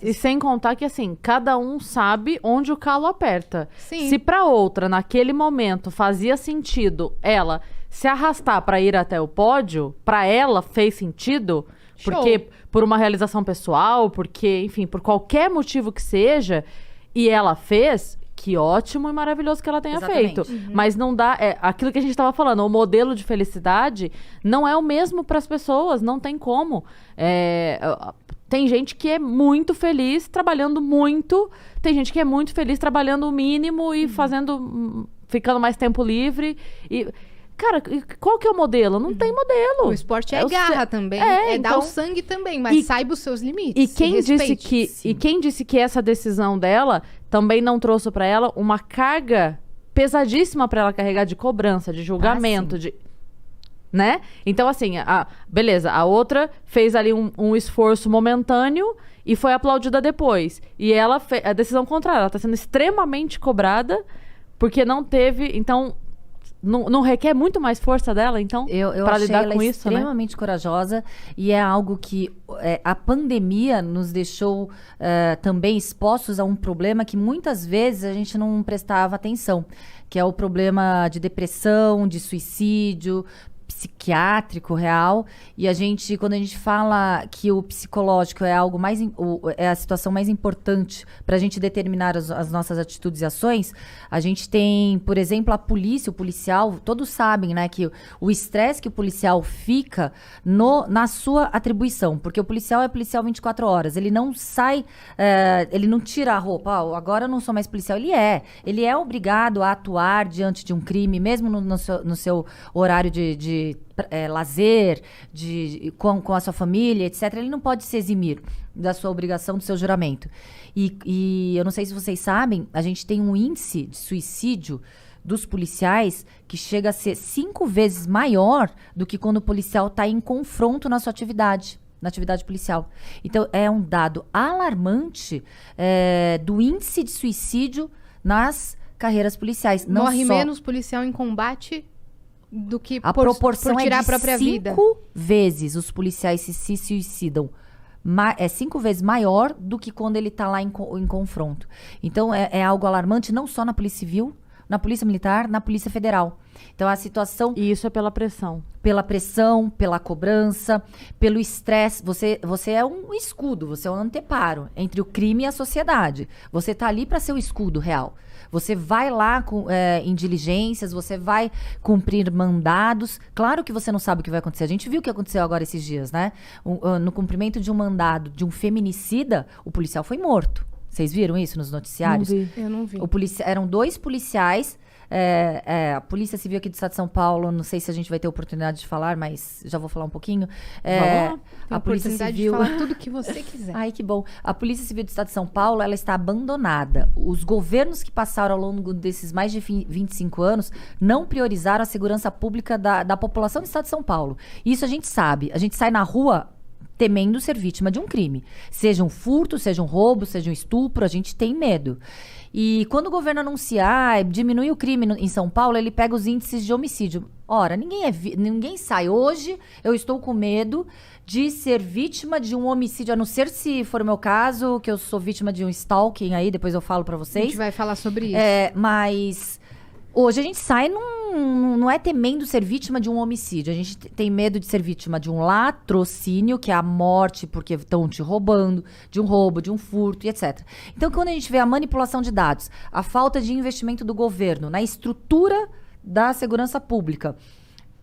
E sem contar que, assim, cada um sabe onde o calo aperta. Sim. Se pra outra, naquele momento, fazia sentido ela se arrastar pra ir até o pódio, pra ela fez sentido, Show. porque por uma realização pessoal, porque, enfim, por qualquer motivo que seja, e ela fez, que ótimo e maravilhoso que ela tenha Exatamente. feito. Mas não dá, aquilo que a gente estava falando, o modelo de felicidade não é o mesmo para as pessoas, não tem como. Tem gente que é muito feliz trabalhando muito, tem gente que é muito feliz trabalhando o mínimo e ficando mais tempo livre. Cara, qual que é o modelo? Não tem modelo. O esporte é o garra se- também. É, É dar então- o sangue também, mas saiba os seus limites. E quem disse que essa decisão dela também não trouxe pra ela uma carga pesadíssima pra ela carregar de cobrança, de julgamento, sim. de né? Então assim, beleza, a outra fez ali um esforço momentâneo e foi aplaudida depois. E ela fez a decisão contrária, ela tá sendo extremamente cobrada porque não teve, então não requer muito mais força dela, então, Eu pra achei lidar ela com isso, né? extremamente corajosa e é algo que a pandemia nos deixou também expostos a um problema que muitas vezes a gente não prestava atenção, que é o problema de depressão, de suicídio psiquiátrico real. E quando a gente fala que o psicológico é algo é a situação mais importante para a gente determinar as nossas atitudes e ações, a gente tem, por exemplo, a polícia, o policial, todos sabem, né, que o estresse que o policial fica na sua atribuição, porque o policial é policial 24 horas, ele não sai, ele não tira a roupa, agora eu não sou mais policial, ele é obrigado a atuar diante de um crime, mesmo no seu horário de lazer, com a sua família, etc. Ele não pode se eximir da sua obrigação, do seu juramento. E eu não sei se vocês sabem, a gente tem um índice de suicídio dos policiais que chega a ser 5 vezes maior do que quando o policial está em confronto na sua atividade. Na atividade policial. Então, é um dado alarmante do índice de suicídio nas carreiras policiais. Não Morre só menos policial em combate do que a por proporção tirar é a própria de vida. 5 vezes os policiais se suicidam. É 5 vezes maior do que quando ele está lá em confronto. Então, é algo alarmante não só na Polícia Civil, na Polícia Militar, na Polícia Federal. Então, a situação... E isso é pela pressão. Pela pressão, pela cobrança, pelo estresse. Você é um escudo, você é um anteparo entre o crime e a sociedade. Você está ali para ser o escudo real. Você vai lá em diligências, você vai cumprir mandados. Claro que você não sabe o que vai acontecer. A gente viu o que aconteceu agora esses dias, né? No cumprimento de um mandado de um feminicida, o policial foi morto. Vocês viram isso nos noticiários? Não vi. Eu não vi. Eram 2 policiais. A Polícia Civil aqui do Estado de São Paulo, não sei se a gente vai ter oportunidade de falar, mas já vou falar um pouquinho. Vamos lá. A Polícia Oportunidade Civil... de falar tudo que você quiser. Ai, que bom. A Polícia Civil do Estado de São Paulo, ela está abandonada. Os governos que passaram ao longo desses mais de 25 anos não priorizaram a segurança pública da população do Estado de São Paulo. Isso a gente sabe. A gente sai na rua temendo ser vítima de um crime. Seja um furto, seja um roubo, seja um estupro, a gente tem medo. E quando o governo anunciar, diminui o crime em São Paulo, ele pega os índices de homicídio. Ora, ninguém sai. Hoje, eu estou com medo de ser vítima de um homicídio, a não ser se for o meu caso, que eu sou vítima de um stalking aí, depois eu falo pra A vocês. gente vai falar sobre isso. Mas hoje a gente sai, não é temendo ser vítima de um homicídio. A gente tem medo de ser vítima de um latrocínio, que é a morte porque estão te roubando, de um roubo, de um furto e etc. Então, quando a gente vê a manipulação de dados, a falta de investimento do governo na estrutura da segurança pública,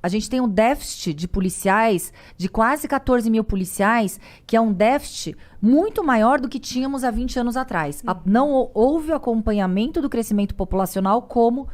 a gente tem um déficit de policiais, de quase 14 mil policiais, que é um déficit muito maior do que tínhamos há 20 anos atrás. Não houve acompanhamento do crescimento populacional como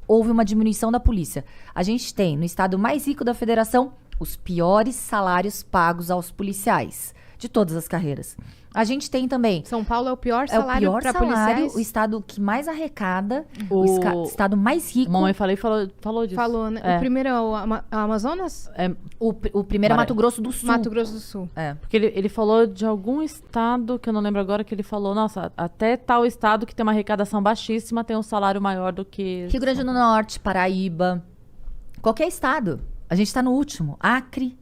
houve uma diminuição da polícia. A gente tem, no estado mais rico da federação, os piores salários pagos aos policiais, de todas as carreiras. A gente tem também... São Paulo é o pior salário para policiais. O estado que mais arrecada, O estado mais rico. Mamãe falou disso. Falou, né? É. O primeiro é o Amazonas? O primeiro é Mato Grosso do Sul. Mato Grosso do Sul. Porque ele falou de algum estado, que eu não lembro agora, que ele falou, nossa, até tal estado que tem uma arrecadação baixíssima tem um salário maior do que... Rio Grande do Norte, Paraíba, qualquer estado. A gente está no último. Acre,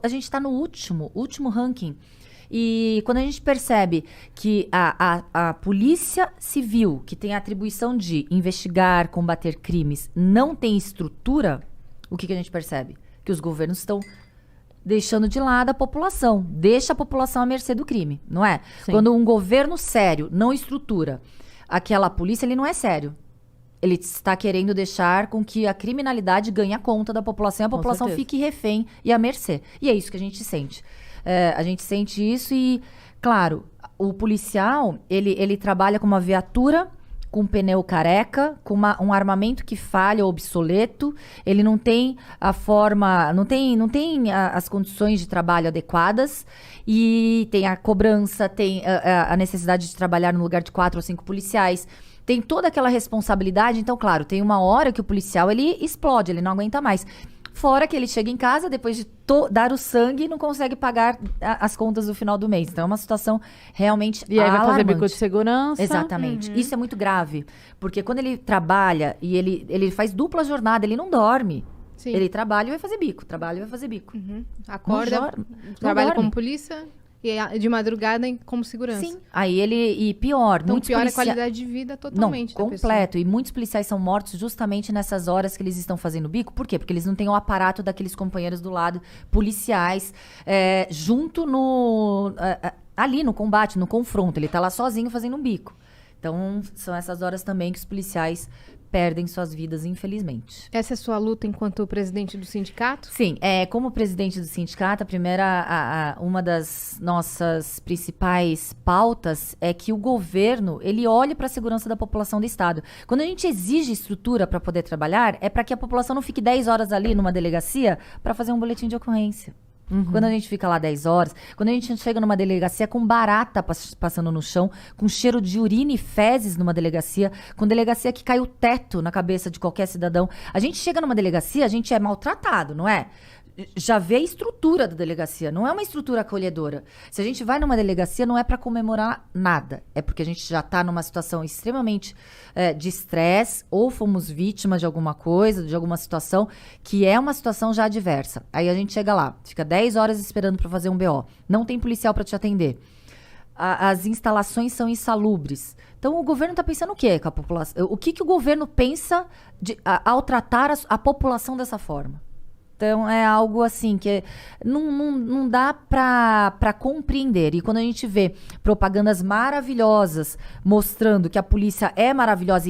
a gente está no último ranking. E quando a gente percebe que a polícia civil, que tem a atribuição de investigar, combater crimes, não tem estrutura, o que a gente percebe? Que os governos estão deixando de lado a população. Deixa a população à mercê do crime, não é? Sim. Quando um governo sério não estrutura aquela polícia, ele não é sério. Ele está querendo deixar com que a criminalidade ganhe conta da população e a população fique refém e à mercê. E é isso que a gente sente. A gente sente isso e, claro, o policial, ele trabalha com uma viatura, com um pneu careca, com um armamento que falha ou obsoleto, ele não tem a forma, não tem as condições de trabalho adequadas e tem a cobrança, tem a necessidade de trabalhar no lugar de 4 ou 5 policiais, tem toda aquela responsabilidade. Então, claro, tem uma hora que o policial, ele explode, ele não aguenta mais. Fora que ele chega em casa, depois de dar o sangue, não consegue pagar as contas do final do mês. Então, é uma situação realmente E aí vai fazer alarmante. bico de segurança. Exatamente. Isso é muito grave. Porque quando ele trabalha e ele faz dupla jornada, ele não dorme. Sim. Ele trabalha e vai fazer bico. Trabalha e vai fazer bico. Acorda, Não trabalha dorme. como polícia e de madrugada como segurança. Sim. Aí e pior, Então muitos piora a policia- qualidade de vida totalmente Não, da pessoa. completo. E muitos policiais são mortos justamente nessas horas que eles estão fazendo bico. Por quê? Porque eles não têm o aparato daqueles companheiros do lado, policiais, junto ali no combate, no confronto. Ele tá lá sozinho fazendo um bico. Então, são essas horas também que os policiais perdem suas vidas, infelizmente. Essa é a sua luta enquanto presidente do sindicato? Sim, como presidente do sindicato, uma das nossas principais pautas é que o governo, ele olhe para a segurança da população do estado. Quando a gente exige estrutura para poder trabalhar, é para que a população não fique 10 horas ali numa delegacia para fazer um boletim de ocorrência. Quando a gente fica lá 10 horas, quando a gente chega numa delegacia com barata passando no chão, com cheiro de urina e fezes numa delegacia, com delegacia que cai o teto na cabeça de qualquer cidadão. A gente chega numa delegacia, a gente é maltratado, não é? Já vê a estrutura da delegacia, não é uma estrutura acolhedora. Se a gente vai numa delegacia, não é para comemorar nada. É porque a gente já está numa situação extremamente de estresse, ou fomos vítimas de alguma coisa, de alguma situação, que é uma situação já adversa. Aí a gente chega lá, fica 10 horas esperando para fazer um BO. Não tem policial para te atender. As instalações são insalubres. Então, o governo está pensando o quê com a população? O que o governo pensa ao tratar a população dessa forma? Então, é algo assim que não dá para compreender. E quando a gente vê propagandas maravilhosas mostrando que a polícia é maravilhosa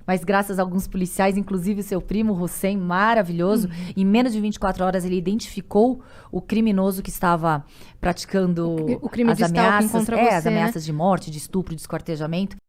mas graças a alguns policiais, inclusive o seu primo, Hussein, maravilhoso, em menos de 24 horas ele identificou o criminoso que estava praticando o crime as de stalking ameaças, contra você, as ameaças de morte, de estupro, de esquartejamento.